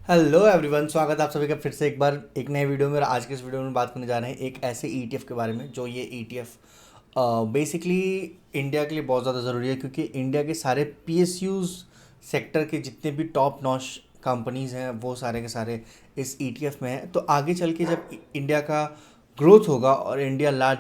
Hello everyone, स्वागत है आप सभी का फिर से एक बार एक नए वीडियो में। और आज के इस वीडियो में बात करने जा रहे हैं एक ऐसे ईटीएफ के बारे में जो ये ईटीएफ बेसिकली इंडिया के लिए बहुत ज़्यादा ज़रूरी है, क्योंकि इंडिया के सारे पीएसयूज़ सेक्टर के जितने भी टॉप नॉच कंपनीज़ हैं वो सारे के सारे इस ईटीएफ में हैं। तो आगे चल के जब इंडिया का ग्रोथ होगा और इंडिया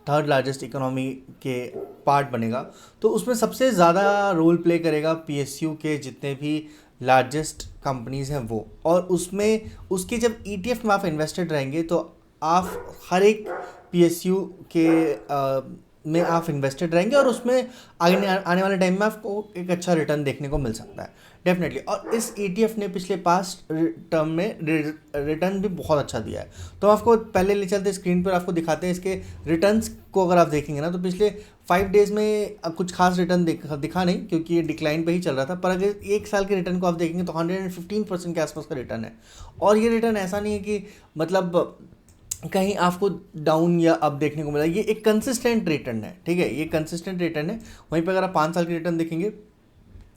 थर्ड लार्जेस्ट इकोनॉमी के पार्ट बनेगा, तो उसमें सबसे ज़्यादा रोल प्ले करेगा पीएसयू के जितने भी लार्जेस्ट कंपनीज़ हैं वो। और उसमें उसके जब ईटीएफ में आप इन्वेस्टेड रहेंगे तो आप हर एक पीएसयू के में आप इन्वेस्टेड रहेंगे और उसमें आगे आने वाले टाइम में आपको एक अच्छा रिटर्न देखने को मिल सकता है डेफिनेटली। और इस ईटीएफ ने पिछले पास्ट टर्म में रिटर्न भी बहुत अच्छा दिया है। तो आपको पहले ले चलते स्क्रीन पर आपको दिखाते हैं इसके रिटर्न्स को। अगर आप देखेंगे ना तो पिछले 5 डेज़ में कुछ खास रिटर्न दिखा नहीं, क्योंकि ये डिक्लाइन पे ही चल रहा था। पर अगर एक साल के रिटर्न को आप देखेंगे तो 115% के आसपास का रिटर्न है। और ये रिटर्न ऐसा नहीं है कि मतलब कहीं आपको डाउन या अप देखने को मिला, ये एक कंसिस्टेंट रिटर्न है। ठीक है, ये कंसिस्टेंट रिटर्न है। वहीं पर अगर आप 5 साल के रिटर्न देखेंगे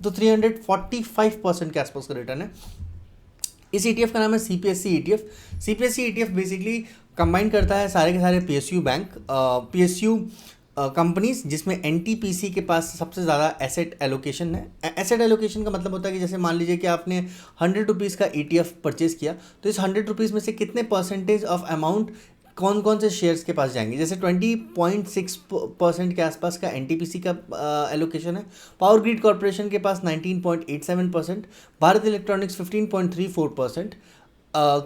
तो 345% के आसपास का रिटर्न है। इस ईटीएफ का नाम है CPSC ETF. CPSC ETF basically combine करता है सारे के सारे पीएसयू बैंक, पीएसयू कंपनीज, जिसमें एनटीपीसी के पास सबसे ज़्यादा एसेट एलोकेशन है। एसेट एलोकेशन का मतलब होता है कि जैसे मान लीजिए कि आपने 100 रुपीज़ का ईटीएफ परचेज किया, तो इस 100 रुपीज़ में से कितने परसेंटेज ऑफ अमाउंट कौन कौन से शेयर्स के पास जाएंगे। जैसे 20.6% के आसपास का एनटीपीसी का एलोकेशन है। पावर ग्रिड कॉरपोरेशन के पास 19.87%, भारत इलेक्ट्रॉनिक्स 15.34%,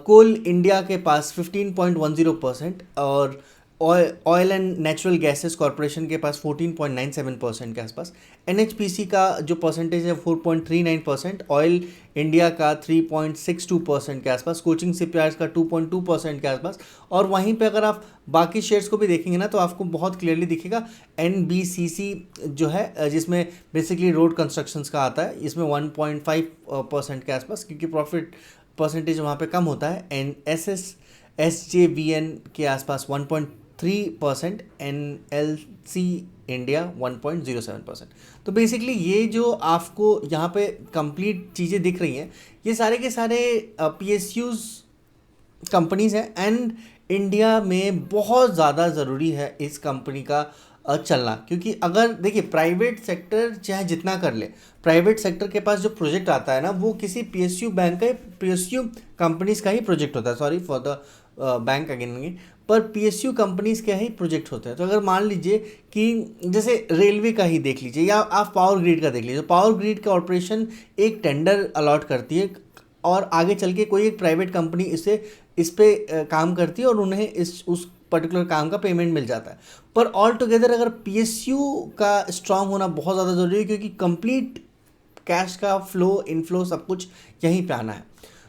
कोल इंडिया के पास 15.10%, और oil and natural gases corporation के पास 14.97% के आसपास। एनएचपीसी का जो परसेंटेज है 4.39%, ऑयल इंडिया का 3.62% के आसपास, कोचिंग शिपयार्ड्स का 2.2% के आसपास। और वहीं पे अगर आप बाकी शेयर्स को भी देखेंगे ना तो आपको बहुत क्लियरली दिखेगा एनबीसीसी जो है, जिसमें बेसिकली रोड कंस्ट्रक्शंस का आता है, इसमें 1.5% के आसपास, क्योंकि प्रॉफिट परसेंटेज वहाँ पे कम होता है। एन एसजेवीएन के आसपास 1.3%, एनएलसी इंडिया 1.07%। तो बेसिकली ये जो आपको यहाँ पे कंप्लीट चीज़ें दिख रही हैं, ये सारे के सारे पीएसयूज़ कंपनीज़ हैं। एंड इंडिया में बहुत ज़्यादा ज़रूरी है इस कंपनी का चलना, क्योंकि अगर देखिए प्राइवेट सेक्टर चाहे जितना कर ले, प्राइवेट सेक्टर के पास जो प्रोजेक्ट आता है ना वो किसी पीएसयू बैंक का, पीएसयू कंपनीज़ का ही प्रोजेक्ट होता है। Sorry for the bank again, पर पीएसयू कंपनीज़ के ही प्रोजेक्ट होते हैं। तो अगर मान लीजिए कि जैसे रेलवे का ही देख लीजिए या आप पावर ग्रिड का देख लीजिए, पावर ग्रिड कॉरपोरेशन एक टेंडर अलॉट करती है और आगे चल के कोई एक प्राइवेट कंपनी इस पे काम करती है और उन्हें उस पर्टिकुलर काम का पेमेंट मिल जाता है। पर ऑल टुगेदर अगर पीएसयू का स्ट्रांग होना बहुत ज़्यादा ज़रूरी है, क्योंकि कंप्लीट कैश का फ्लो इनफ्लो सब कुछ यहीं पे आना है।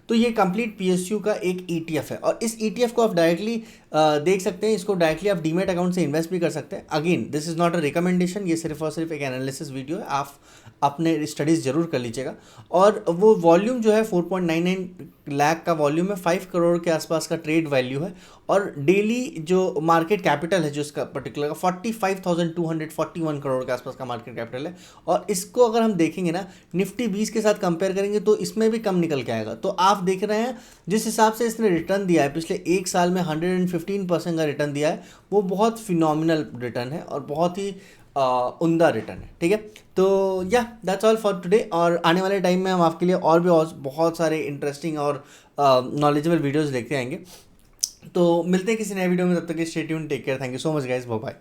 तो ये कंप्लीट पीएसयू का एक ईटीएफ है और इस ईटीएफ को आप डायरेक्टली देख सकते हैं। इसको डायरेक्टली आप डीमेट अकाउंट से इन्वेस्ट भी कर सकते हैं। Again this is not a recommendation, ये सिर्फ और सिर्फ एक एनालिसिस वीडियो है। आप अपने स्टडीज़ जरूर कर लीजिएगा। और वो वॉल्यूम जो है 4.99 लाख का वॉल्यूम है, 5 करोड़ के आसपास का ट्रेड वैल्यू है। और डेली जो मार्केट कैपिटल है जो इसका पर्टिकुलर का 45,241 करोड़ के आसपास का मार्केट कैपिटल है। और इसको अगर हम देखेंगे ना निफ्टी 20 के साथ कंपेयर करेंगे तो इसमें भी कम निकल के आएगा। तो आप देख रहे हैं जिस हिसाब से इसने रिटर्न दिया है, पिछले एक साल में 115% का रिटर्न दिया है, वो बहुत फिनोमिनल रिटर्न है और बहुत ही उम्दा रिटर्न है। ठीक है, तो या दैट्स ऑल फॉर टुडे। और आने वाले टाइम में हम आपके लिए और भी बहुत सारे इंटरेस्टिंग और नॉलेजेबल वीडियोस लेके आएंगे। तो मिलते हैं किसी नए वीडियो में, तब तक stay tuned, take care, thank you so much guys, bye bye.